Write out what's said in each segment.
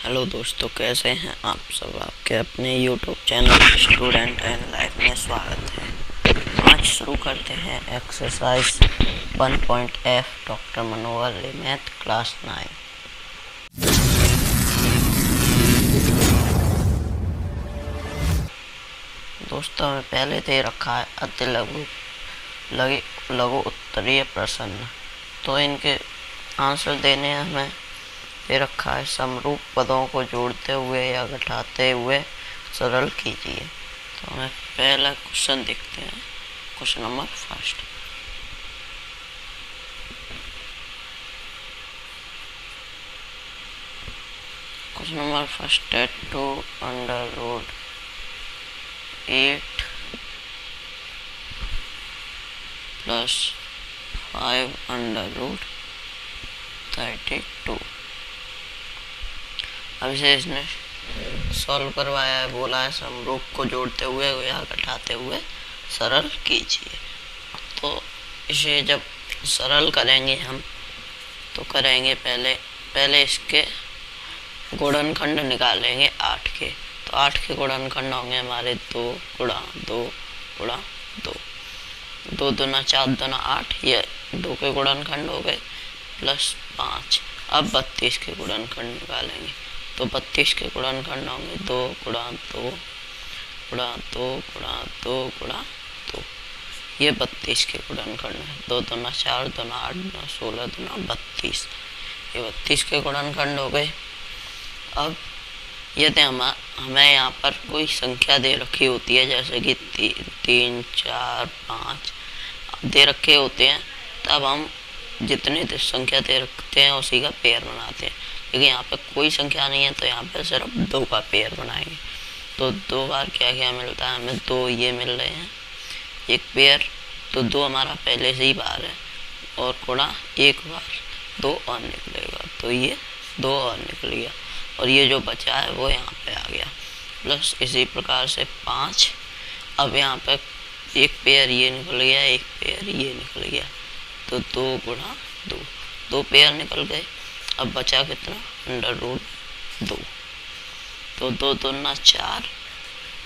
Hello दोस्तों, कैसे हैं आप सब। आपके अपने YouTube channel student and life में स्वागत है। आज शुरू करते हैं एक्सरसाइज 1.f डॉक्टर मनोहर मैथ क्लास 9। दोस्तों, हमें पहले दे रखा है अति लघु उत्तरीय प्रश्न, तो इनके आंसर देने हमें दे रखा है। समरूप पदों को जोड़ते हुए या घटाते हुए सरल कीजिए। तो हमें पहला क्वेश्चन देखते हैं। Question number first. Question number first है 2√8 प्लस 5√32। अब इसे इसने सॉल्व करवाया है, बोला है समरूप को जोड़ते हुए या घटाते हुए सरल कीजिए। तो इसे जब सरल करेंगे हम, तो करेंगे पहले इसके गुणनखंड निकालेंगे 8 के। तो 8 के गुणनखंड होंगे हमारे 2 गुणा 2 गुणा 2, 2 दूना 4 दूना 8, ये 2 के गुणनखंड हो गए, प्लस 5। अब 32 के गुणनखंड निकालेंगे, तो 32 के गुणनखंड होंगे 2 गुणा 2 गुणा 2 गुणा 2 गुणा 2, ये 32 के गुणनखंड है। 2 दूना 4 दूना 8 दूना 16 दूना 32, ये 32 के गुणनखंड हो गए। अब यदि हमें यहाँ पर कोई संख्या दे रखी होती है, जैसे कि 3 4 5 दे रखे होते हैं, तब हम जितनी संख्या दे रखते हैं उसी का पेयर बनाते हैं। लेकिन यहाँ पे कोई संख्या नहीं है, तो यहाँ पे सिर्फ 2 का पेयर बनाएंगे। तो 2 बार क्या क्या मिलता है हमें, 2 ये मिल रहे हैं एक पेयर, तो 2 हमारा पहले से ही बाहर है, और गुणा एक बार 2 और निकलेगा, तो ये 2 और निकल गया, और ये जो बचा है वो यहाँ पे आ गया। प्लस इसी प्रकार से 5, अब यहाँ पे एक पेयर ये निकल गया, एक पेयर ये निकल गया, तो 2 गुणा 2, 2 पेयर निकल गए। अब बचा कितना, √2, तो 2 दूना 4,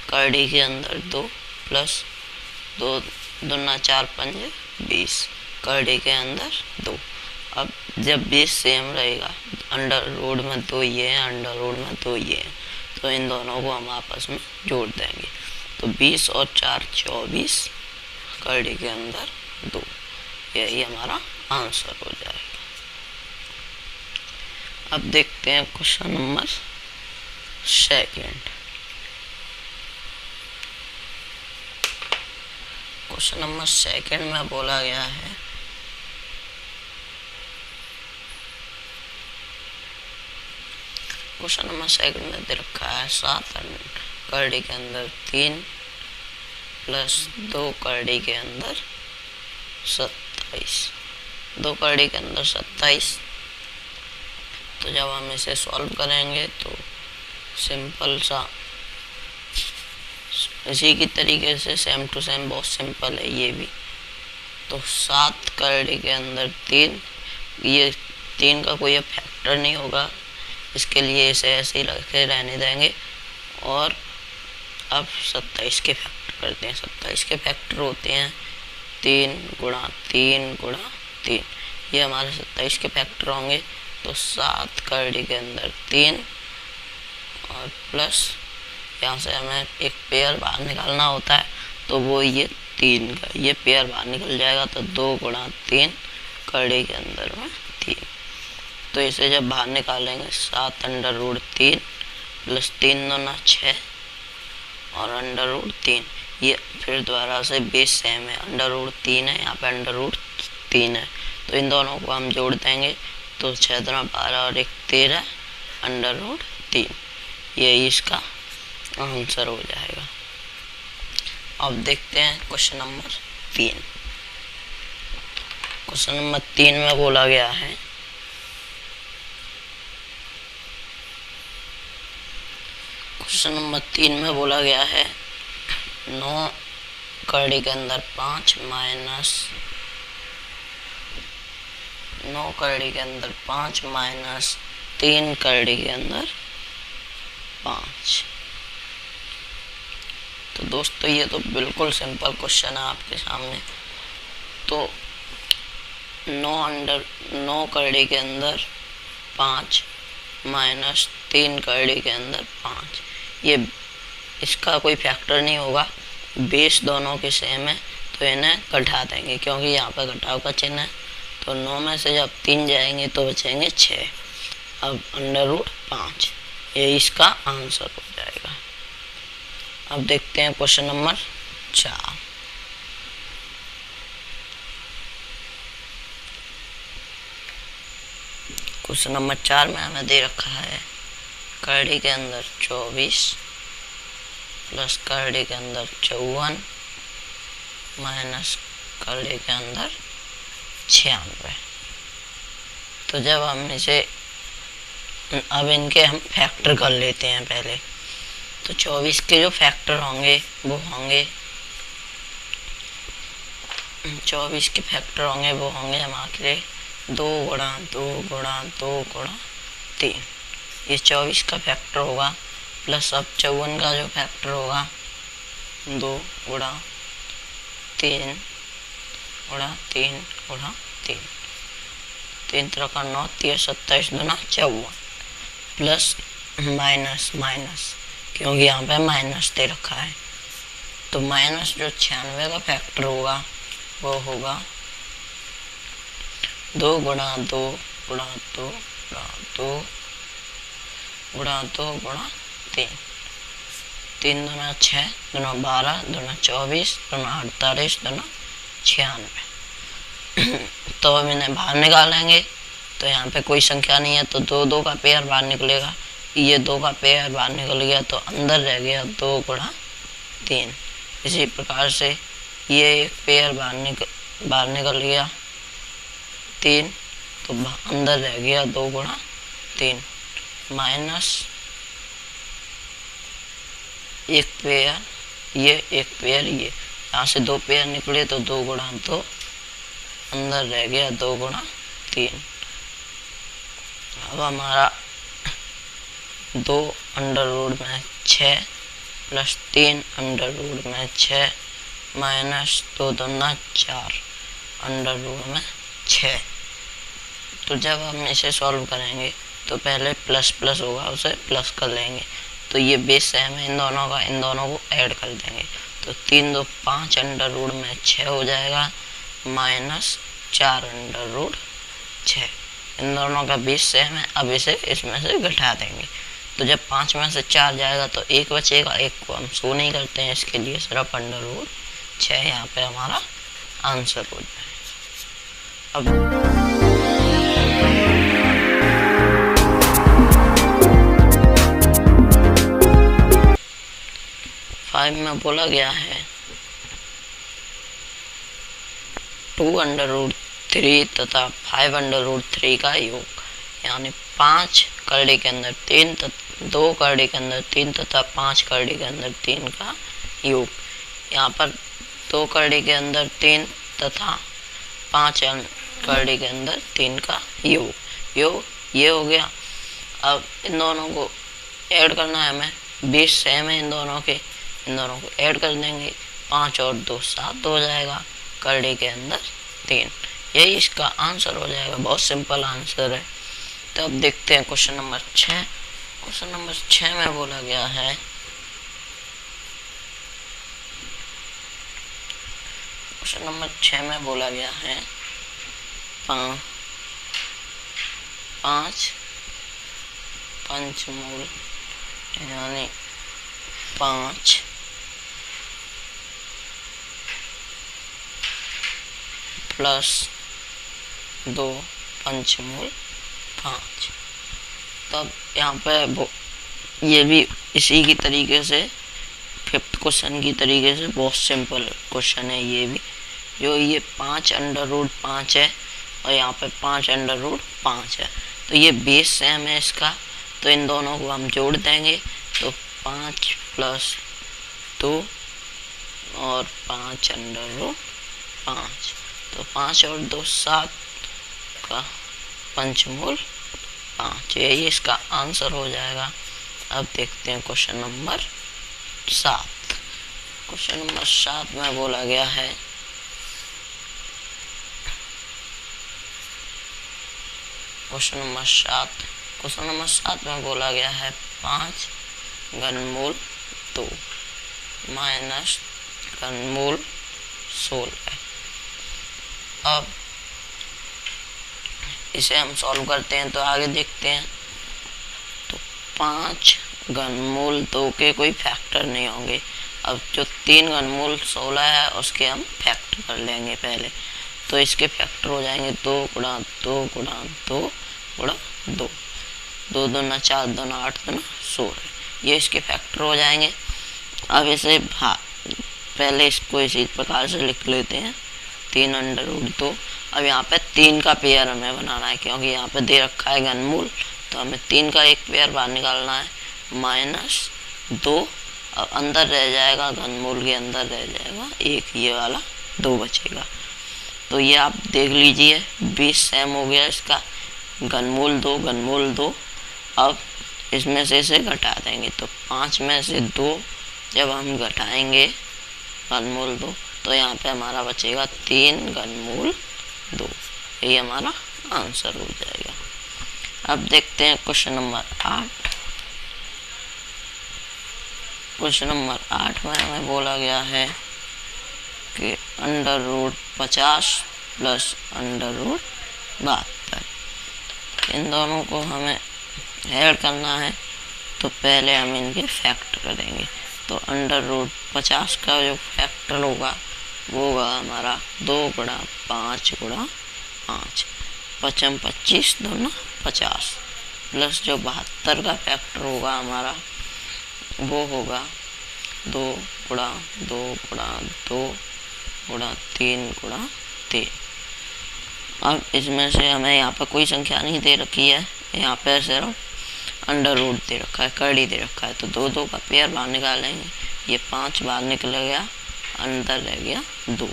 कड़ी के अंदर 2, प्लस 2 दूना 4 पंजे 20, कड़ी के अंदर 2। अब जब 20 सेम रहेगा, अंडर रूट में 2 ये है, अंडर रूट में 2 ये है, तो इन दोनों को हम आपस में जोड़ देंगे, तो 20 और 4 24, कड़ी के अंदर 2, यही हमारा आंसर हो जाएगा। अब देखते हैं question number second. Question number second में बोला गया है क्वेश्चन नंबर सेकंड में दे रखा है 7 कड़ी के अंदर 3 प्लस 2 कड़ी के अंदर 27, 2 कड़ी के अंदर 27। तो जब हम इसे सॉल्व करेंगे तो सिंपल सा इसी की तरीके से सेम टू सेम बहुत सिंपल है ये भी। तो 7 कड़ी के अंदर 3, ये 3 का कोई फैक्टर नहीं होगा, इसके लिए इसे ऐसे ही रखे रहने देंगे। और अब 27 के फैक्टर करते हैं। 27 के फैक्टर होते हैं 3 गुणा 3 गुणा 3, ये हमारे 27 के फैक्टर होंगे। तो 7 कड़ी के अंदर 3, और प्लस यहाँ से हमें एक पेयर बाहर निकालना होता है, तो वो ये 3 का ये पेयर बाहर निकल जाएगा, तो 2 गुणा 3 कड़ी के अंदर में 3। तो इसे जब बाहर निकालेंगे 7 √3 प्लस 3 दूना 6 और √3, ये फिर दोबारा से बेस सेम है, √3 है, यहाँ पे √3 है, तो इन दोनों को हम जोड़ देंगे, तो 6 दूना 12 और 1 13 √3, यही इसका आंसर हो जाएगा। अब देखते हैं क्वेश्चन नंबर 3। क्वेश्चन नंबर 3 में बोला गया है क्वेश्चन नंबर 3 में बोला गया है 9 कड़ी के अंदर 5 माइनस 9 कड़ी के अंदर 5 माइनस 3 कड़ी के अंदर 5। तो दोस्तों ये तो बिल्कुल सिंपल क्वेश्चन है आपके सामने। तो 9 करड़ी के अंदर 5 माइनस 3 करड़ी के अंदर 5, ये इसका कोई फैक्टर नहीं होगा, बेस दोनों के सेम है, तो इन्हें घटा देंगे क्योंकि यहाँ पर घटाव का चिन्ह है। तो 9 में से जब 3 जाएंगे तो बचेंगे 6। अब √5, ये इसका आंसर हो जाएगा। अब देखते हैं क्वेश्चन नंबर 4। क्वेश्चन नंबर 4 में हमें दे रखा है करड़ी के अंदर 24 प्लस करड़ी के अंदर 54 माइनस करड़ी के अंदर 96। तो जब हम इसे अब इनके हम फैक्टर कर लेते हैं पहले। तो 24 के जो फैक्टर होंगे वो होंगे 24 के फैक्टर होंगे वो होंगे हमारे 2 गुणा 2 गुणा 2 गुणा 3, ये 24 का फैक्टर होगा। प्लस अब 54 का जो फैक्टर होगा 2 गुणा 3 गुणा 3 गुणा 3, 3 3 9, 27 दूना 54, प्लस माइनस माइनस क्योंकि यहाँ पे माइनस दे रखा है। तो माइनस जो 96 का फैक्टर होगा वो होगा 2 गुणा 2 गुणा 2 गुणा 2 गुणा 2 गुणा 3, 3 दूना 6 दूना 12 दूना 24 दूना 48 दूना 96। तो हम इन्हें बाहर निकालेंगे। तो यहाँ पे कोई संख्या नहीं है तो 2 2 का पेयर बाहर निकलेगा, ये 2 का पेयर बाहर निकल गया तो अंदर रह गया 2 गुणा 3। इसी प्रकार से ये एक पेयर बाहर निकल गया 3, तो अंदर रह गया 2 गुणा 3 माइनस एक पेयर, ये एक पेयर, ये यहाँ से 2 पेयर निकले तो 2 गुणा 2, अंदर रह गया 2 गुणा 3। अब हमारा 2 अंडर रूट में 6 प्लस 3 अंडर रूट में 6 माइनस 2 दूना 4 अंडर रूट में 6। तो जब हम इसे सॉल्व करेंगे तो पहले प्लस प्लस होगा उसे प्लस कर लेंगे। तो ये बेस सेम है इन दोनों का, इन दोनों को ऐड कर देंगे। तो 3 2 5 अंडर रूट में 6 हो जाएगा माइनस 4 अंडर रूट 6। इन दोनों का बेस सेम है, अब इसे इसमें से घटा देंगे। तो जब 5 में से 4 जाएगा तो 1 बचेगा, 1 को हम शो नहीं करते हैं, इसके लिए सिर्फ अंडर रूट 6 यहाँ पे हमारा आंसर हो जाए। अब 5 में बोला गया है 2 अंडर रूट 3 तथा 5 अंडर रूट 3 का योग, यानी 5 करड़ी के अंदर 3 2 करड़ी के अंदर 3 तथा 5 करड़ी के अंदर 3 का योग। यहाँ पर 2 करड़ी के अंदर 3 तथा 5 करड़ी के अंदर 3 का योग ये हो गया। अब इन दोनों को ऐड करना है हमें, बेस सेम है इन दोनों के, इन दोनों को ऐड कर देंगे। 5 और 2 7 हो जाएगा, करड़ी के अंदर 3, यही इसका आंसर हो जाएगा। बहुत सिंपल आंसर है। तो अब देखते हैं क्वेश्चन नंबर 6। क्वेश्चन नंबर 6 में बोला गया है क्वेश्चन नंबर 6 में बोला गया है 5 पंचमूल यानी 5 प्लस 2 पंचमूल 5। तब यहाँ पे ये भी इसी की तरीके से 5th क्वेश्चन की तरीके से बहुत सिंपल क्वेश्चन है ये भी। जो ये 5 अंडर रूट 5 है और यहाँ पे 5 अंडर रूट 5 है, तो ये बेस सेम है इसका, तो इन दोनों को हम जोड़ देंगे। तो 5 प्लस 2 और 5 अंडर रूट 5, तो 5 और 2 7 का पंचमूल 5, यही इसका आंसर हो जाएगा। अब देखते हैं क्वेश्चन नंबर 7। क्वेश्चन नंबर 7 में बोला गया है क्वेश्चन नंबर 7 में बोला गया है 5 घनमूल 2 माइनस घनमूल 16। अब इसे हम सॉल्व करते हैं तो आगे देखते हैं। तो 5 घनमूल 2 के कोई फैक्टर नहीं होंगे। अब जो 3 घनमूल 16 है उसके हम फैक्टर कर लेंगे पहले। तो इसके फैक्टर हो जाएंगे 2 गुणा 2 गुणा 2 गुणा 2, 2 दूना 4 दूना 8 दूना 16। ये इसके फैक्टर हो जाएंगे। अब इसे पहले इसको इसी प्रकार से लिख लेते हैं 3 अंडर रूट 2। अब यहाँ पे 3 का पेयर हमें बनाना है, क्योंकि यहाँ पे दे रखा है घनमूल, तो हमें 3 का एक पेयर बाहर निकालना है। माइनस 2, अब अंदर रह जाएगा, घनमूल के अंदर रह जाएगा एक, ये वाला 2 बचेगा। तो ये आप देख लीजिए 20 सेम हो गया इसका, घनमूल 2 घनमूल 2। अब इसमें से इसे घटा देंगे, तो 5 में से 2 जब हम घटाएंगे घनमूल 2 तो यहाँ पे हमारा बचेगा 3 घनमूल 2। यही हमारा आंसर हो जाएगा। अब देखते हैं क्वेश्चन नंबर 8। क्वेश्चन नंबर 8 में हमें बोला गया है कि under root 50 plus under root 72, इन दोनों को हमें ऐड करना है। तो पहले हम इनके फैक्टर करेंगे। तो अंडर रूट 50 का जो फैक्टर होगा वो होगा हमारा 2 गुणा 5 गुणा 5, 5 25 दूना 50, प्लस जो 72 का फैक्टर होगा हमारा वो होगा 2 गुणा 2 गुणा 2 गुणा 3 गुणा 3। अब इसमें से हमें यहाँ पर कोई संख्या नहीं दे रखी है, यहाँ पर सिर्फ अंडर रूट दे रखा है, कड़ी दे रखा है। तो 2 2 का पेयर बाहर निकालेंगे, ये 5 बाहर निकल गया, अंदर रह गया 2,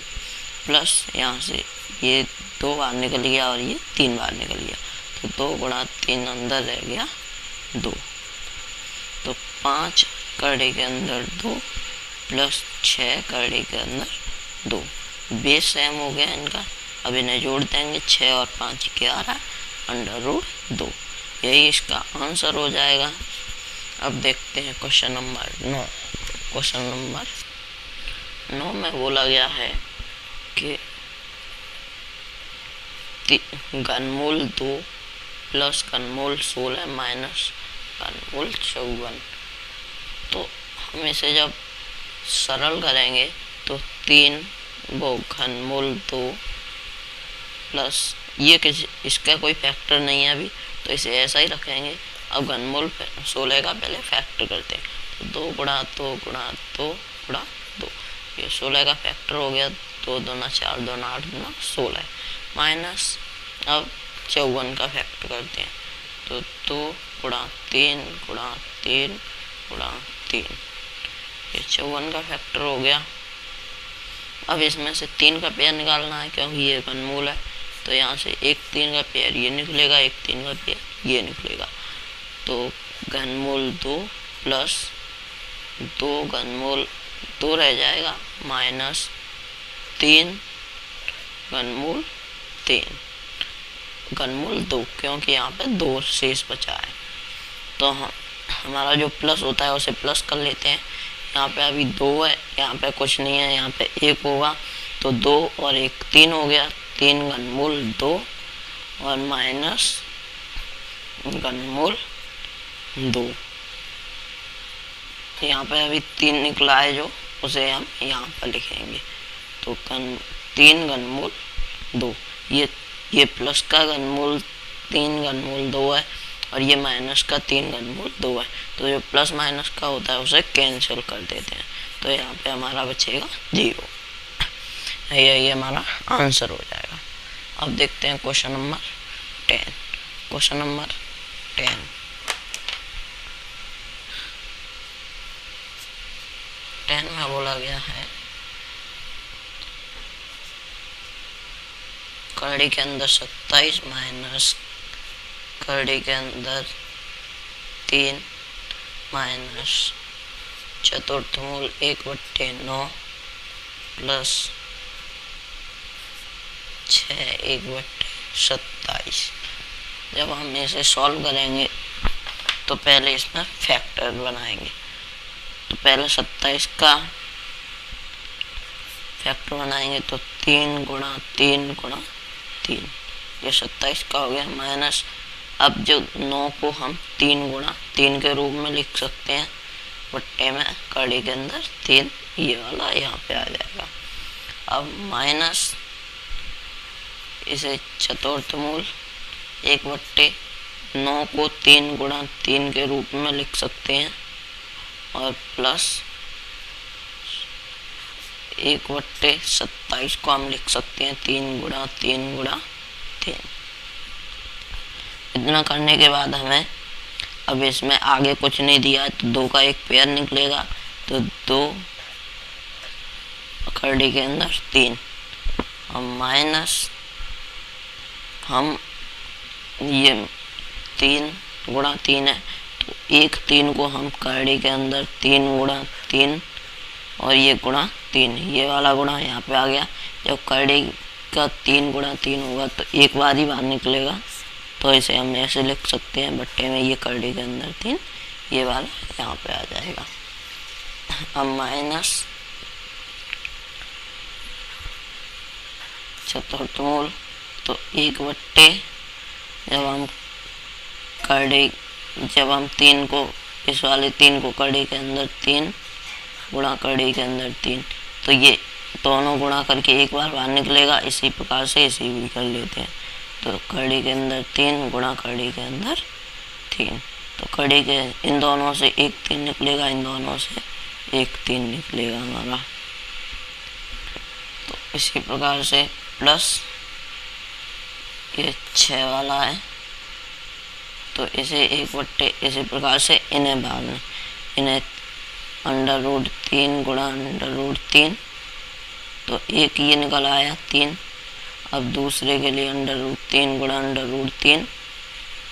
प्लस यहाँ से ये 2 बाहर निकल गया और ये 3 बाहर निकल गया। तो 2 गुणा 3 अंदर रह गया 2, तो 5 कड़ी के अंदर 2 प्लस 6 कड़ी के अंदर 2, बेस सेम हो गया इनका। अब इन्हें जोड़ देंगे, 6 और 5 11 अंडर रूट 2, यही इसका आंसर हो जाएगा। अब देखते हैं क्वेश्चन नंबर 9। क्वेश्चन नंबर 9 में बोला गया है कि घनमूल 2 प्लस घनमूल 16 माइनस घनमूल 54। तो हम इसे जब सरल करेंगे तो 3 वो घनमूल 2 प्लस ये इसका कोई फैक्टर नहीं है अभी, तो इसे ऐसा ही रखेंगे। अब घनमूल 16 का पहले फैक्टर करते हैं। तो 2 गुणा 2 गुणा 2 गुणा 2, ये 16 का फैक्टर हो गया, 2 दूना 4 दूना 8 दूना 16, माइनस अब 54 का फैक्टर करते हैं। तो 2 गुणा 3 गुणा 3 गुणा 3, ये 54 का फैक्टर हो गया। अब इसमें से 3 का पेयर निकालना है, क्योंकि ये घनमूल है। तो यहाँ से एक 3 का पेयर ये निकलेगा, एक 3 का पेयर ये निकलेगा। तो घनमूल 2 प्लस 2 घनमूल 2 रह जाएगा, माइनस 3 घनमूल 3 घनमूल 2, क्योंकि यहाँ पे 2 शेष बचा है। तो हमारा जो प्लस होता है उसे प्लस कर लेते हैं। यहाँ पे अभी 2 है, यहाँ पे कुछ नहीं है, यहाँ पे 1 होगा। तो 2 और 1 3 हो गया, 3 घनमूल 2 और माइनस घनमूल 2। यहाँ पे अभी 3 निकला है जो, उसे हम यहाँ पर लिखेंगे। तो 3 घनमूल 2, ये प्लस का घनमूल 3 घनमूल 2 है और ये माइनस का 3 घनमूल 2 है। तो जो प्लस माइनस का होता है उसे कैंसिल कर देते हैं। तो यहाँ पे हमारा बचेगा 0, ये हमारा आंसर हो जाएगा। अब देखते हैं क्वेश्चन नंबर 10। क्वेश्चन नंबर 10 में बोला गया है कड़ी के अंदर 27 माइनस कड़ी के अंदर 3 माइनस चतुर्थमूल 1/9 प्लस 6 1/27। जब हम इसे सॉल्व करेंगे तो पहले इसमें फैक्टर बनाएंगे। तो पहले 27 का फैक्टर बनाएंगे तो 3 गुणा 3 गुणा 3, ये 27 का हो गया। माइनस अब जो 9 को हम 3 गुणा 3 के रूप में लिख सकते हैं, बट्टे में कड़ी के अंदर 3, ये वाला यहाँ पे आ जाएगा। अब माइनस इसे चतुर्थमूल 1/9 को 3 गुणा 3 के रूप में लिख सकते हैं, और प्लस 1/27 को हम लिख सकते हैं 3 गुणा 3 गुणा 3। इतना करने के बाद हमें अब इसमें आगे कुछ नहीं दिया है तो 2 का एक पेयर निकलेगा, तो 2 कड़ी के अंदर 3, और माइनस हम ये 3 गुणा 3 है तो 3 को हम कड़ी के अंदर 3 गुणा 3 और ये गुणा 3, ये वाला गुणा यहाँ पे आ गया। जब कड़ी का 3 गुणा 3 होगा तो एक बार ही बाहर निकलेगा, तो इसे हम ऐसे लिख सकते हैं, बट्टे में ये कड़ी के अंदर 3, ये वाला यहाँ पे आ जाएगा। अब माइनस चतुर्थमूल तो 1/, जब हम 3 को इस वाले 3 को कड़ी के अंदर 3 गुणा कड़ी के अंदर 3, तो ये दोनों गुणा करके एक बार बाहर निकलेगा। इसी प्रकार से इसी भी कर लेते हैं, तो कड़ी के अंदर 3 गुणा कड़ी के अंदर 3, तो कड़ी के इन दोनों से 1 3 निकलेगा, इन दोनों से 1 3 निकलेगा हमारा। तो इसी प्रकार से प्लस ये 6 वाला है, तो इसे 1/, इसी प्रकार से इन्हें बाहर इन्हें √3 गुणा √3, तो एक ये निकल आया 3। अब दूसरे के लिए √3 गुणा √3,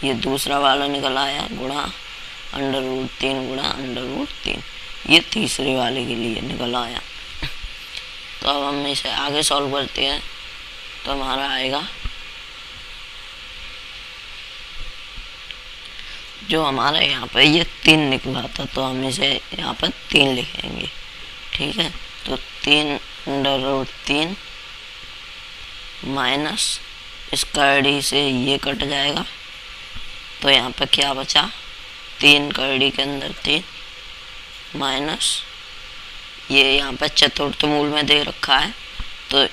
ये दूसरा वाला निकल आया गुणा √3 गुणा √3, ये तीसरे वाले के लिए निकल आया। तो अब हम इसे आगे सॉल्व करते हैं, तो हमारा आएगा जो हमारा यहाँ पर ये 3 निकला था, तो हम इसे यहाँ पर 3 लिखेंगे, ठीक है। तो 3 √3 माइनस इस कड़ी से ये कट जाएगा, तो यहाँ पर क्या बचा, 3 कड़ी के अंदर 3 माइनस ये यहाँ पर चतुर्थमूल में दे रखा है, तो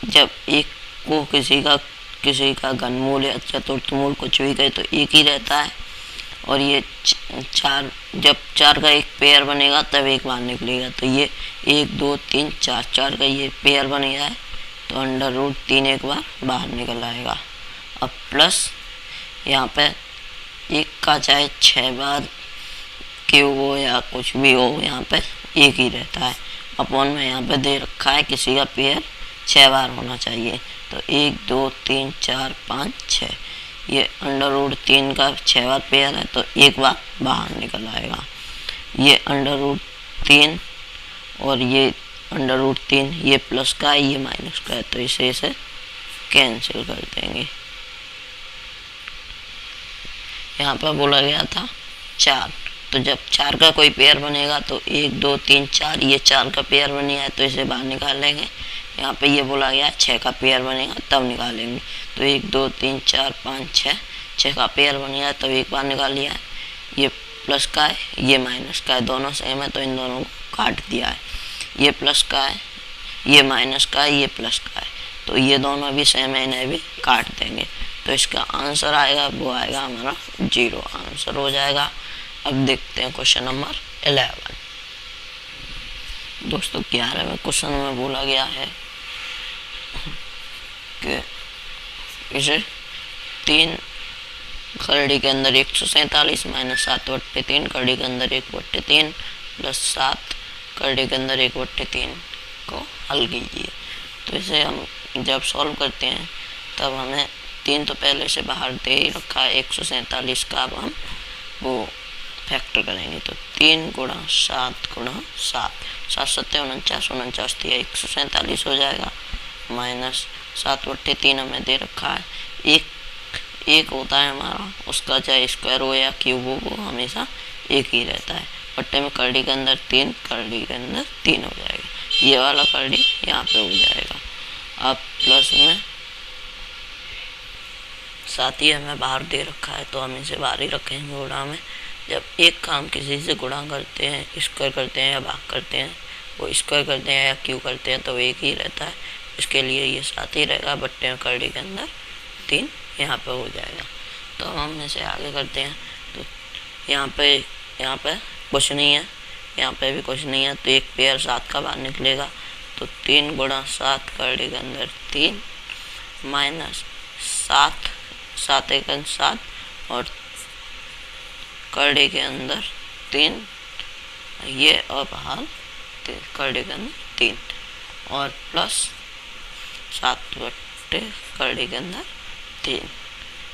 जब एक को किसी का घनमूल या चतुर्थमूल कुछ भी कहे तो एक ही रहता है, और ये 4 जब 4 का एक पेयर बनेगा तब एक बार निकलेगा, तो ये 1 2 3 4 का ये पेयर बन गया है, तो √3 एक बार बाहर निकल आएगा। अब प्लस यहाँ पे 1 का चाहे 6 बार क्यूब हो या कुछ भी हो, यहाँ पे एक ही रहता है। अपॉन में यहाँ पे दे रखा है किसी का पेयर 6 बार होना चाहिए, तो 1 2 3 4 5 6, ये √3 का 6 बार पेयर है, तो एक बार बाहर निकल आएगा। ये √3 और ये √3, ये प्लस का है, ये माइनस का है, तो इसे कैंसिल कर देंगे। यहाँ पर बोला गया था 4, तो जब 4 का कोई पेयर बनेगा तो 1 2 3 4, ये 4 का पेयर बन गया है, तो इसे बाहर निकाल लेंगे। यहाँ पे ये बोला गया 6 का पेयर बनेगा तब निकालेंगे, तो 1 2 3 4 5 6 का पेयर बन गया तब एक बार निकाल लिया है। ये प्लस का है, ये माइनस का है, दोनों सेम है, तो इन दोनों को काट दिया है। ये प्लस का है, ये माइनस का है, ये प्लस का है, तो ये दोनों भी सेम है, इन्हें भी काट देंगे, तो इसका आंसर आएगा वो आएगा हमारा 0 आंसर हो जाएगा। अब देखते हैं क्वेश्चन नंबर 11। दोस्तों 11वें क्वेश्चन में बोला गया है कि इसे 3 कड़ी के अंदर 147 माइनस 7/3 कड़ी के अंदर 1/3 प्लस 7 कड़ी के अंदर 1/3 को हल कीजिए। तो इसे हम जब सॉल्व करते हैं तब हमें 3 तो पहले से बाहर दे ही रखा है 147 का, अब हम वो फैक्टर करेंगे तो 3 गुणा 7 गुणा 7, 7 सत्ते 49, 49 दिया 147 हो जाएगा। माइनस 7/3 हमें दे रखा है, एक होता है हमारा, उसका चाहे स्क्वायर हो या क्यूब हो वो हमेशा एक ही रहता है। बट्टे में करड़ी के अंदर 3, करड़ी के अंदर 3 हो जाएगा, ये वाला करड़ी यहाँ पे हो जाएगा। अब प्लस में 7 ही हमें बाहर दे रखा है तो हम इसे बाहर ही रखेंगे गुणा में। जब एक काम किसी से गुणा करते हैं, स्क्वायर करते हैं या भाग करते हैं, वो स्क्वायर करते हैं या क्यू करते हैं तो एक ही रहता है, इसके लिए ये 7 ही रहेगा। बट्टे में करड़ी के अंदर 3 यहाँ पे हो जाएगा। तो हम इसे आगे करते हैं तो यहाँ पे कुछ नहीं है, यहाँ पे भी कुछ नहीं है, तो एक पेयर 7 का बाहर निकलेगा तो 3 गुणा 7 करड़ी के अंदर 3 माइनस 7, 7 एकन 7 और करड़ी के अंदर 3, ये और बाहर करड़ी के अंदर 3 और प्लस 7 बट्टे करड़ी के अंदर 3,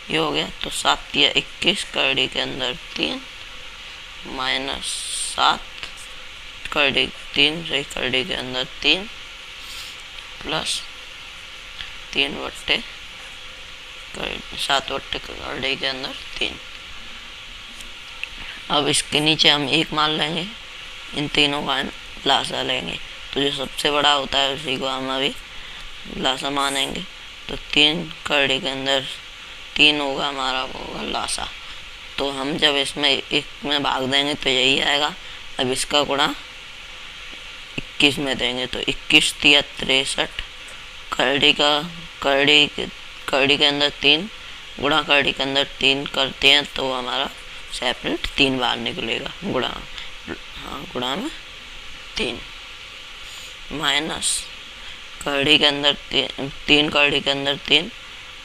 ये हो गया। तो 7 या 21 करड़ी के अंदर 3 माइनस 7 करड़ी 3 से करड़ी के अंदर 3 प्लस 3 बट्टे 7 बट्टे करड़ी के अंदर 3। अब इसके नीचे हम 1 मान लेंगे, इन तीनों का लासा लेंगे, तो जो सबसे बड़ा होता है उसी को हम अभी लासा मानेंगे। तो 3 करड़ी के अंदर 3 होगा हमारा, वो होगा लासा। तो हम जब इसमें 1 में भाग देंगे तो यही आएगा। अब इसका गुणा 21 में देंगे तो 21 तिया 63, करड़ी के अंदर 3 गुणा करड़ी के अंदर 3 करते हैं तो हमारा सेपरेट 3 बार निकलेगा, गुणा में 3 माइनस करड़ी के अंदर 3 करड़ी के अंदर 3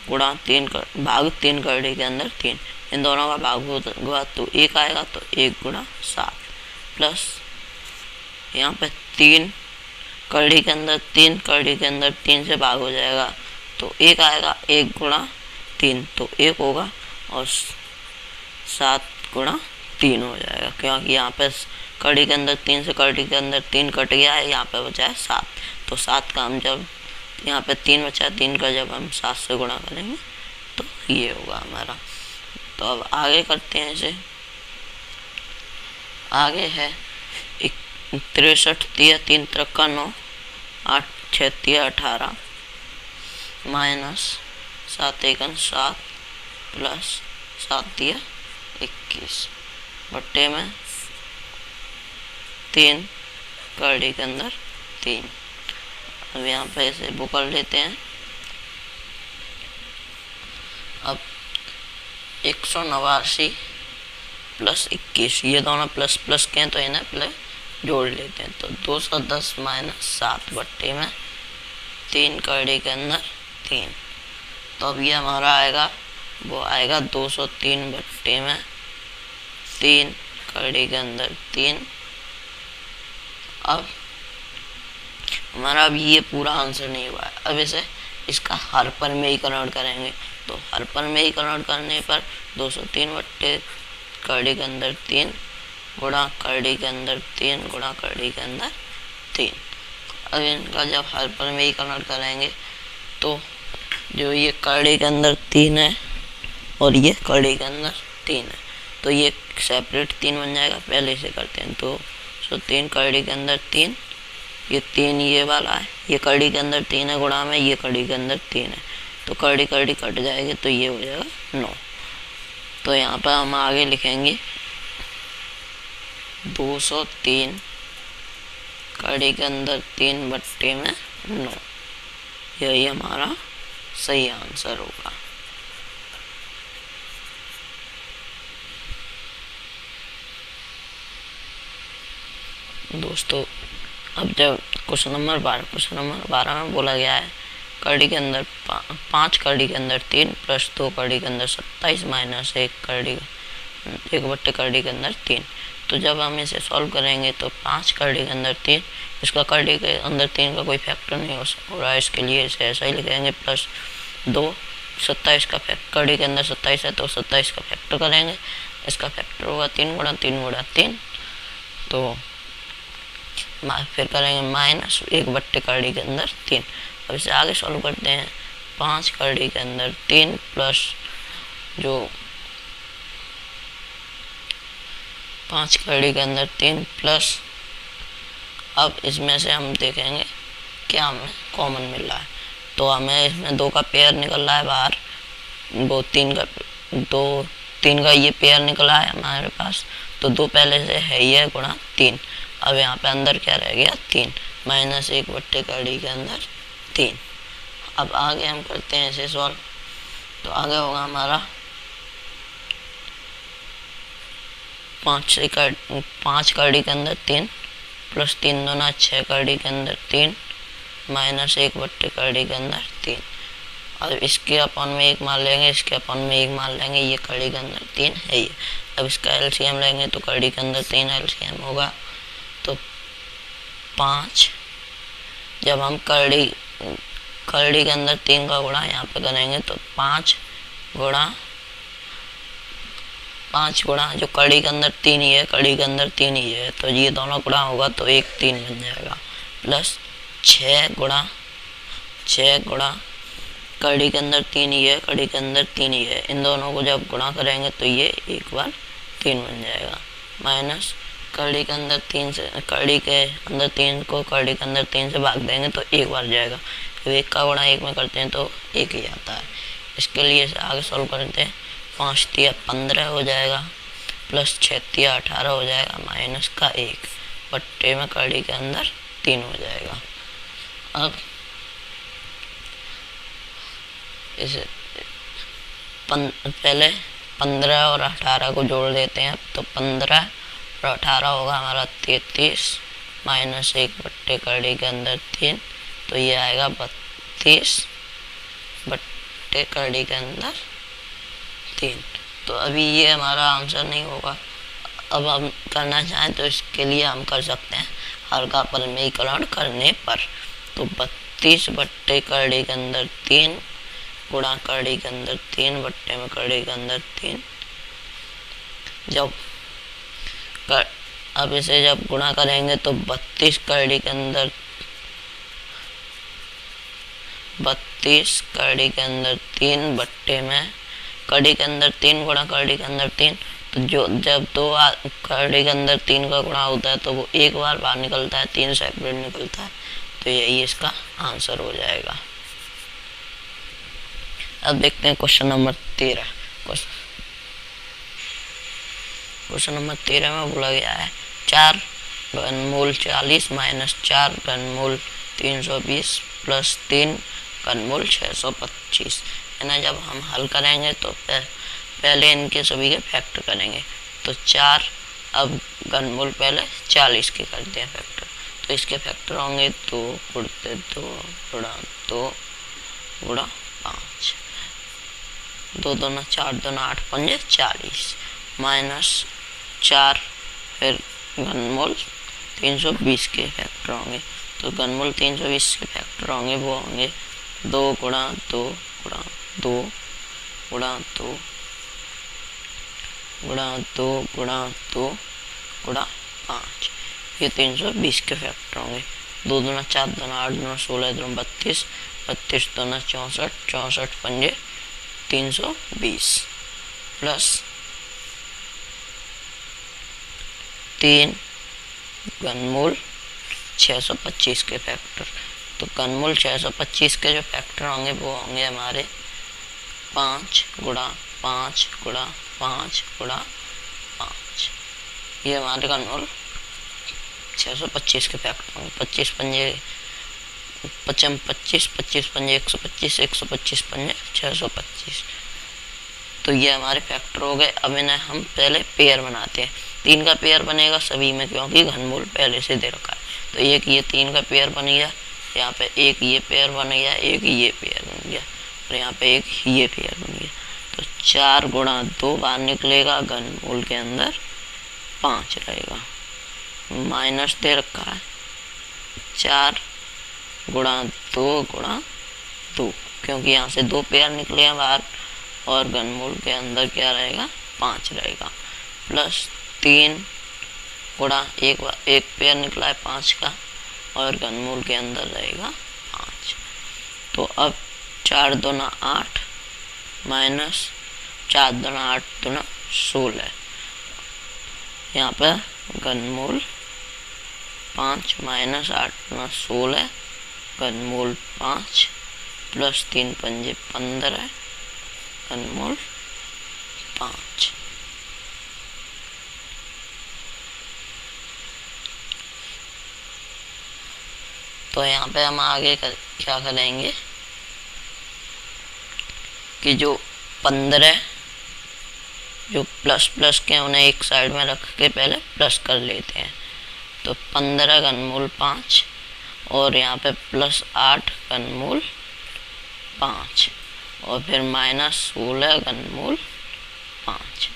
गुणा 3 भाग 3 करड़ी के अंदर 3, इन दोनों का भाग होगा तो 1 आएगा, तो 1 गुणा 7 प्लस यहाँ पे 3 करड़ी के अंदर 3, करड़ी के अंदर 3 से भाग हो जाएगा तो 1 आएगा, 1 गुणा 3 तो 1 होगा और 7 गुणा 3 हो जाएगा, क्योंकि यहाँ पे करड़ी के अंदर 3 से करड़ी के अंदर 3 कट गया है, यहाँ पे बचा है 7। तो 7 का हम जब यहाँ पे 3 बचा है, 3 का जब हम 7 से गुणा करेंगे तो ये होगा हमारा। तो अब आगे करते हैं इसे, आगे है 63 तिया 3 3 9, 8 6 तिया 18 माइनस 7 एकन 7 प्लस 7 तिया 21 बट्टे में 3 करड़ी के अंदर 3। अब यहाँ पे इसे बुकर लेते हैं। अब 189 प्लस 21, ये दोनों प्लस प्लस के हैं तो इन्हें प्लस जोड़ लेते हैं। तो 210 माइनस 7 बट्टे में 3 करड़ी के अंदर 3, तो अब ये हमारा आएगा, वो आएगा 203 बट्टे में 3 करड़ी के अंदर 3। अब हमारा अभी ये पूरा आंसर नहीं हुआ है, अब इसे इसका हर पर में ही कन्वर्ट करेंगे। तो हर पर में ही कन्वर्ट करने पर 203 बट्टे करड़ी के अंदर 3 गुणा करड़ी के अंदर 3 गुणा करड़ी के अंदर 3। अब इनका जब हर पर में ही कन्वर्ट करेंगे तो जो ये करड़ी के अंदर 3 है और ये करड़ी के अंदर 3 है तो ये सेपरेट 3 बन जाएगा। पहले से करते हैं तो 3 करड़ी के अंदर 3, ये 3 ये वाला है, ये करड़ी के अंदर 3 है गुणा में ये करड़ी के अंदर 3 है, तो करड़ी करड़ी कट जाएगी तो ये हो जाएगा 9। तो यहाँ पर हम आगे लिखेंगे 203 करड़ी के अंदर 3 बट्टे में 9, यही हमारा सही आंसर होगा। दोस्तों अब जब क्वेश्चन नंबर 12 में बोला गया है करड़ी के अंदर 5 करड़ी के अंदर 3 प्लस 2 करड़ी के अंदर 27 माइनस 1 बट्टे करड़ी के अंदर 3, तो जब हम इसे सॉल्व करेंगे तो 5 करड़ी के अंदर 3, इसका करड़ी के अंदर 3 का कोई फैक्टर नहीं हो रहा है, इसके लिए इसे ऐसा ही लिखेंगे प्लस 2 27 का फैक्टर, करड़ी के अंदर 27 है तो 27 का फैक्टर करेंगे इसका फैक्टर होगा 3 गुणा 3 गुणा 3, तो फिर करेंगे माइनस 1 कड़ी के अंदर 3। अब इसे आगे सॉल्व करते हैं। 5 कड़ी के अंदर 3 प्लस जो 5 कड़ी के अंदर 3 प्लस, अब इसमें से हम देखेंगे क्या हमें कॉमन मिल रहा है। तो हमें इसमें 2 का पेयर निकल रहा है बाहर, वो 3 का ये पेयर निकला है हमारे पास, तो 2 पहले से है ही है गुणा 3। अब यहाँ पे अंदर क्या रह गया 3, माइनस 1/कड़ी के अंदर 3। अब आगे हम करते हैं इसे सॉल्व। तो आगे होगा हमारा 5 कड़ी के अंदर 3 प्लस 3 दूना 6 कड़ी के अंदर 3 माइनस 1/कड़ी के अंदर 3। अब इसके अपन में 1 मान लेंगे, इसके अपन में 1 मान लेंगे, ये कड़ी के अंदर 3 है ये। अब इसका एलसीएम लेंगे तो कड़ी के अंदर 3 एलसीएम होगा, तो 5। जब हम कड़ी के अंदर 3 का गुणा यहाँ पे करेंगे तो 5 गुणा जो कड़ी के अंदर 3 ही है, कड़ी के अंदर 3 ही है, तो ये दोनों गुणा होगा तो 1 3 बन जाएगा, प्लस 6 गुणा कड़ी के अंदर 3 ही है, कड़ी के अंदर 3 ही है, इन दोनों को जब गुणा करेंगे तो ये 1 बार 3 बन जाएगा, माइनस कड़ी के अंदर 3 से कड़ी के अंदर 3 को कड़ी के अंदर 3 से भाग देंगे तो 1 बार जाएगा। तो 1 का गुणा 1 में करते हैं तो 1 ही आता है। इसके लिए इसे आगे सॉल्व करते हैं। 5 तिया 15 हो जाएगा, प्लस 6 तिया 18 हो जाएगा, माइनस का 1 बट्टे में कड़ी के अंदर 3 हो जाएगा। अब इसे पहले 15 और 18 को जोड़ देते हैं, तो 15 और 18 होगा हमारा 33, माइनस 1/कड़ी के अंदर 3, तो ये आएगा 32/कड़ी के अंदर 3। तो अभी ये हमारा आंसर नहीं होगा। अब हम करना चाहें तो इसके लिए हम कर सकते हैं हल्का परिमेयीकरण करने पर। तो 32/कड़ी के अंदर 3 गुणा कड़ी के अंदर 3 बट्टे में कड़ी के अंदर 3। अब इसे जब गुणा करेंगे तो 32 कड़ी के अंदर 3 बट्टे में कड़ी के अंदर 3 गुणा कड़ी के अंदर 3। तो जब 2 कड़ी के अंदर 3 का गुणा होता है तो वो 1 बार बाहर निकलता है, 3 सेपरेट निकलता है, तो यही इसका आंसर हो जाएगा। अब देखते हैं क्वेश्चन नंबर 13। क्वेश्चन नंबर 13 में बोला गया है 4 घनमूल 40 माइनस 4 घनमूल 320 प्लस 3 घनमूल 625। इन्हें जब हम हल करेंगे तो पहले इनके सभी के फैक्टर करेंगे। तो 4, अब घनमूल पहले 40 के करते हैं फैक्टर, तो इसके फैक्टर होंगे 2 गुणा 2 गुणा 5, 2 दूना 4 दूना 8 पंजे 40, माइनस 4, फिर घनमूल 320 के फैक्टर होंगे। तो घनमूल 320 के फैक्टर होंगे, वो होंगे 2 गुणा 2 गुणा 2 गुणा 2 गुणा 2 गुणा 2 गुणा 5, ये 320 के फैक्टर होंगे। 2 दूना 4 दूना 8 दूना 16 दूना 32, 32 दूना 64, 64 पंजे 320 प्लस 3 घनमूल 625 के फैक्टर। तो घनमूल 625 के जो फैक्टर होंगे वो होंगे हमारे 5 गुणा 5 गुणा 5 गुणा 5, ये हमारे घनमूल 625 के फैक्टर होंगे। 25 पंजे 25 25 पंजे 125, 125 पंजे 625, तो ये हमारे फैक्टर हो गए। अब इन्हें हम पहले पेयर बनाते हैं। 3 का पेयर बनेगा सभी में, क्योंकि घनमूल पहले से दे रखा है। तो एक ये 3 का पेयर बन गया, यहाँ पे एक ये पेयर बन गया, एक ये पेयर बन गया, और यहाँ पे एक ये पेयर बन गया। तो 4 गुणा 2 बाहर निकलेगा, घनमूल के अंदर 5 रहेगा, माइनस दे रखा है 4 गुणा 2 गुणा 2, क्योंकि यहाँ से 2 पेयर निकले हैं बाहर, और घनमूल के अंदर क्या रहेगा 5 रहेगा। प्लस 3 गुणा एक पेयर निकला है 5 का और घनमूल के अंदर रहेगा 5। तो अब 4 दूना 8 माइनस 4 दूना 8 दूना 16। यहाँ पर घनमूल 5 माइनस 8 दूना 16, घनमूल 5 प्लस 3 पंजे 15, घनमूल 5। तो यहाँ पे हम आगे क्या करेंगे कि जो 15 जो प्लस प्लस के उन्हें एक साइड में रख के पहले प्लस कर लेते हैं। तो 15 घनमूल 5 और यहाँ पे प्लस 8 घनमूल 5 और फिर माइनस 16 घनमूल 5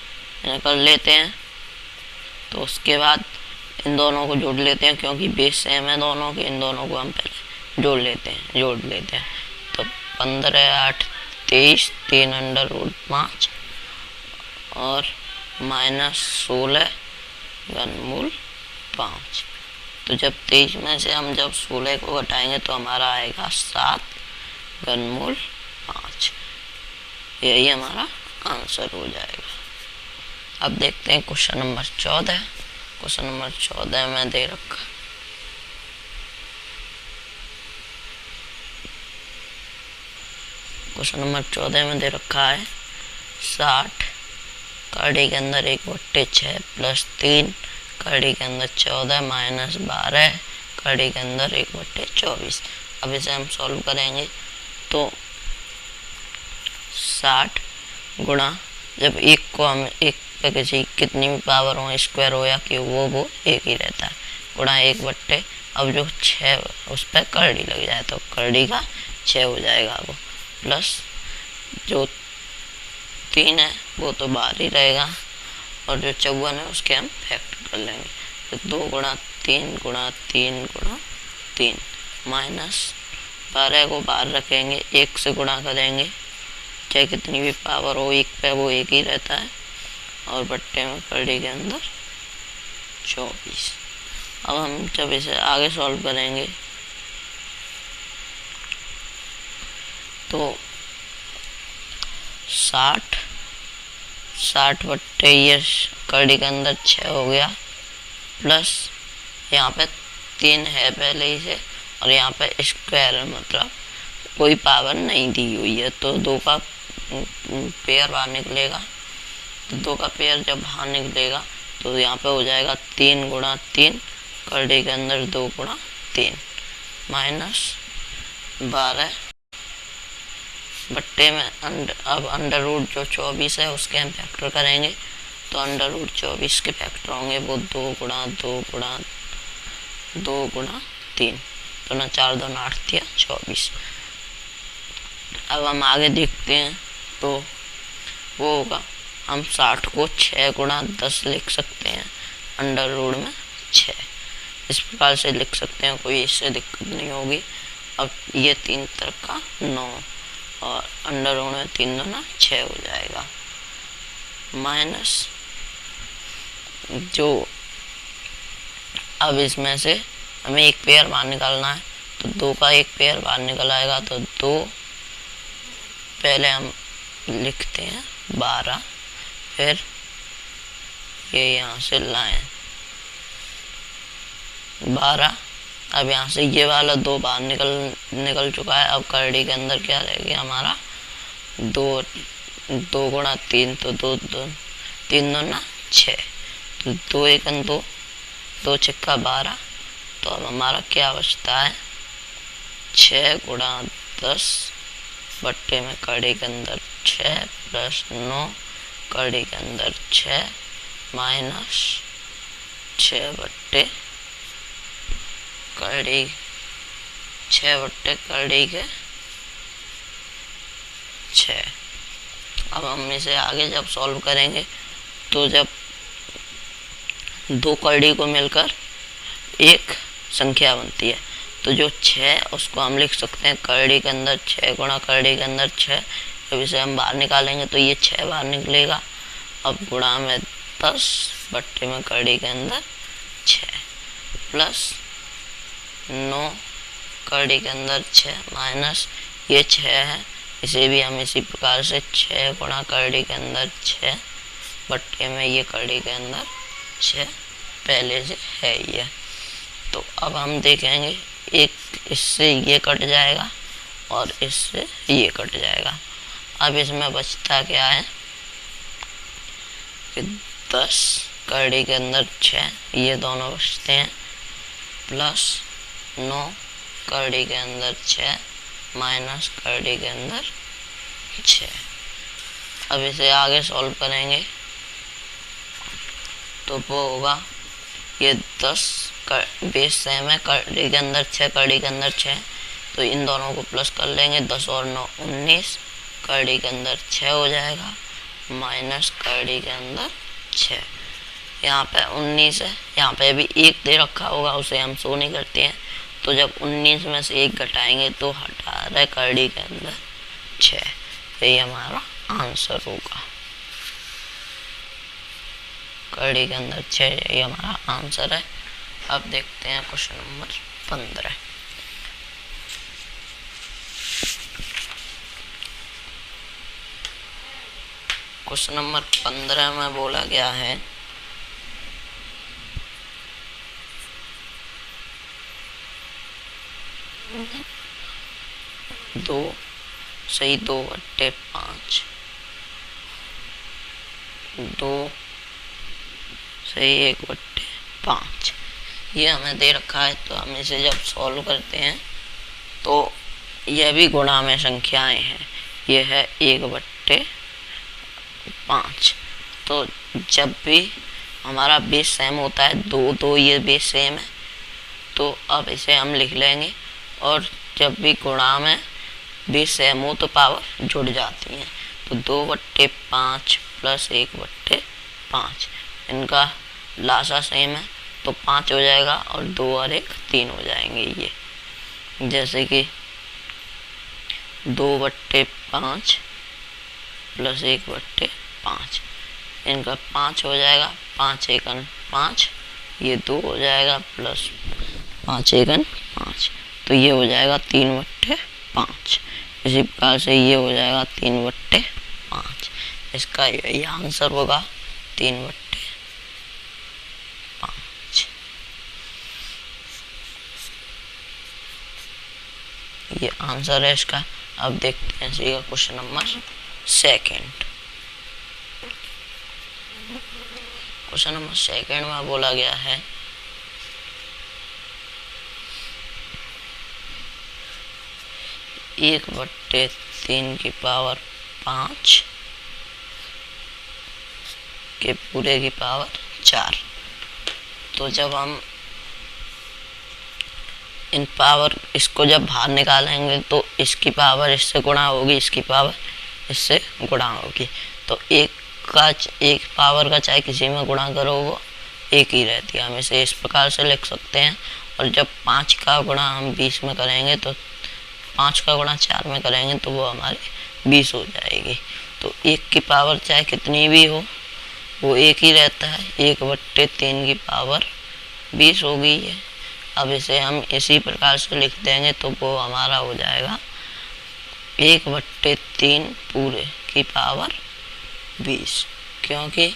इन्हें कर लेते हैं। तो उसके बाद इन दोनों को जोड़ लेते हैं, क्योंकि बेस सेम है दोनों के, इन दोनों को हम पहले जोड़ लेते हैं। तो 15 8 23, 3 अंडर रूट 5 और माइनस 16 घनमूल 5। तो जब 23 में से हम जब 16 को घटाएंगे तो हमारा आएगा 7 घनमूल 5। यही हमारा आंसर हो जाएगा। अब देखते हैं क्वेश्चन नंबर 14। क्वेश्चन नंबर 14 में दे रखा है 60 कड़ी के अंदर 1/6 प्लस 3 कड़ी के अंदर 14 माइनस 12 कड़ी के अंदर 1/24। अब इसे हम सॉल्व करेंगे तो 60 गुणा, जब एक को हम एक पे किसी कितनी भी पावर हो, स्क्वायर हो या कि वो एक ही रहता है, गुणा 1/, अब जो 6 उस पर करड़ी लग जाए तो करड़ी का 6 हो जाएगा वो, प्लस जो 3 है वो तो बाहर ही रहेगा और जो 54 है उसके हम फैक्टर कर लेंगे। तो 2 गुणा 3 गुणा 3 गुणा 3 माइनस 12 को बाहर रखेंगे, 1 से गुणा करेंगे, चाहे कितनी भी पावर हो एक पे वो एक ही रहता है और बट्टे में करड़ी के अंदर 24। अब हम जब इसे आगे सॉल्व करेंगे तो 60 बट्टे ये करड़ी के अंदर 6 हो गया, प्लस यहाँ पे 3 है पहले ही से और यहाँ पे स्क्वायर है, मतलब कोई पावर नहीं दी हुई है, तो 2 का पेयर बाहर निकलेगा। तो 2 का पेयर जब बाहर निकलेगा तो यहाँ पे हो जाएगा 3 गुणा 3 करड़ी के अंदर 2 गुणा 3 माइनस 12 बट्टे में अब अंडर रूट जो 24 है उसके हम फैक्टर करेंगे। तो अंडर रूट 24 के फैक्टर होंगे वो 2 गुणा 2 गुणा 2 गुणा 3, तो ना 4 2 8 दिया 24। अब हम आगे देखते हैं तो वो होगा, हम 60 को 6 गुणा 10 लिख सकते हैं, अंडर रूट में 6 इस प्रकार से लिख सकते हैं, कोई इससे दिक्कत नहीं होगी। अब ये 3 तरफ का 9 और अंडर रूट में 3 दूना 6 हो जाएगा, माइनस जो अब इसमें से हमें एक पेयर बाहर निकालना है तो 2 का एक पेयर बाहर निकल आएगा, तो 2 पहले हम लिखते हैं 12, फिर ये यहाँ से लाएं 12। अब यहाँ से ये वाला 2 बाहर निकल चुका है। अब करड़ी के अंदर क्या रहेगा हमारा 2 गुणा 3, तो 2 3 दूना 6, तो 2 1 2 2 6 12। तो अब हमारा क्या बचता है 6 गुणा 10 बट्टे में करड़ी के अंदर 6 प्लस 9 करड़ी के अंदर 6 माइनस 6 बट्टे करड़ी 6 बट्टे करड़ी के 6। अब हम इसे आगे जब सॉल्व करेंगे तो जब 2 करड़ी को मिलकर एक संख्या बनती है, तो जो 6 उसको हम लिख सकते हैं करड़ी के अंदर 6 गुणा करड़ी के अंदर 6। जब इसे हम बाहर निकालेंगे तो ये 6 बाहर निकलेगा। अब गुणा में 10 बट्टे में कड़ी के अंदर 6 प्लस 9 कड़ी के अंदर 6 माइनस ये 6 है, इसे भी हम इसी प्रकार से 6 गुणा कड़ी के अंदर 6 बट्टे में ये कड़ी के अंदर 6 पहले से है ये। तो अब हम देखेंगे एक इससे ये कट जाएगा और इससे ये कट जाएगा। अब इसमें बचता क्या है कि 10 कड़ी के अंदर 6 ये दोनों बचते हैं प्लस 9 कड़ी के अंदर 6 माइनस कड़ी के अंदर 6। अब इसे आगे सॉल्व करेंगे तो वो होगा ये 10 बेस सेम है, कड़ी के अंदर 6 कड़ी के अंदर 6, तो इन दोनों को प्लस कर लेंगे 10 और 9 19 कड़ी के अंदर 6 हो जाएगा माइनस कड़ी के अंदर 6। यहाँ पे 19 है, यहाँ पे भी 1 दे रखा होगा उसे हम शो नहीं करते हैं, तो जब 19 में से 1 घटाएंगे तो हटा रहे कड़ी के अंदर 6। यही हमारा आंसर होगा, कड़ी के अंदर 6 यही हमारा आंसर है। अब देखते हैं क्वेश्चन नंबर 15। क्वेश्चन नंबर 15 में बोला गया है दो सही 2/5 2 सही 1/5 ये हमें दे रखा है। तो हम इसे जब सॉल्व करते हैं तो यह भी गुणा में संख्याएं हैं, यह है 1/5। तो जब भी हमारा बेस सेम होता है 2 2 ये बेस सेम है, तो अब इसे हम लिख लेंगे, और जब भी गुणा में बेस सेम हो तो पावर जुड़ जाती हैं। तो 2/5 प्लस 1/5 इनका लासा सेम है तो 5 हो जाएगा, और 2 और 1 3 हो जाएंगे। ये जैसे कि 2/5 प्लस 1/5 इनका 5 हो जाएगा, 5 एकन 5 ये 2 हो जाएगा प्लस 5 एकन 5, तो ये हो जाएगा 3/5। इसी प्रकार से ये हो जाएगा 3/5। इसका यही आंसर होगा 3/5। ये आंसर है इसका। अब देखते हैं इसी का क्वेश्चन नंबर 2। क्वेश्चन नंबर 2 में बोला गया है 1/3 की पावर 5 के पूरे की पावर 4। तो जब हम इन पावर इसको जब बाहर निकालेंगे तो इसकी पावर इससे गुणा होगी, इसकी पावर इससे गुणा होगी। तो एक पावर का चाहे किसी में गुणा करो वो एक ही रहती है, हम इसे इस प्रकार से लिख सकते हैं। और जब 5 का गुणा हम 20 में करेंगे तो 5 का गुणा 4 में करेंगे तो वो हमारी 20 हो जाएगी। तो 1 की पावर चाहे कितनी भी हो वो एक ही रहता है, 1/3 की पावर 20 हो गई है। अब इसे हम इसी प्रकार से लिख देंगे तो वो हमारा हो जाएगा 1/3 पूरे की पावर 20, क्योंकि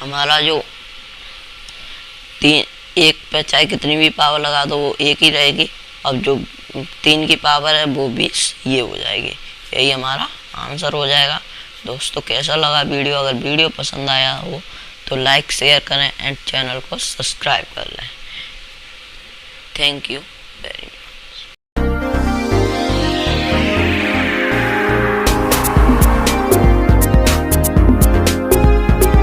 हमारा जो 1 पे चाहे कितनी भी पावर लगा दो वो एक ही रहेगी। अब जो 3 की पावर है वो 20 ये हो जाएगी। यही हमारा आंसर हो जाएगा। दोस्तों कैसा लगा वीडियो? अगर वीडियो पसंद आया हो तो लाइक शेयर करें एंड चैनल को सब्सक्राइब कर लें। Thank you very much.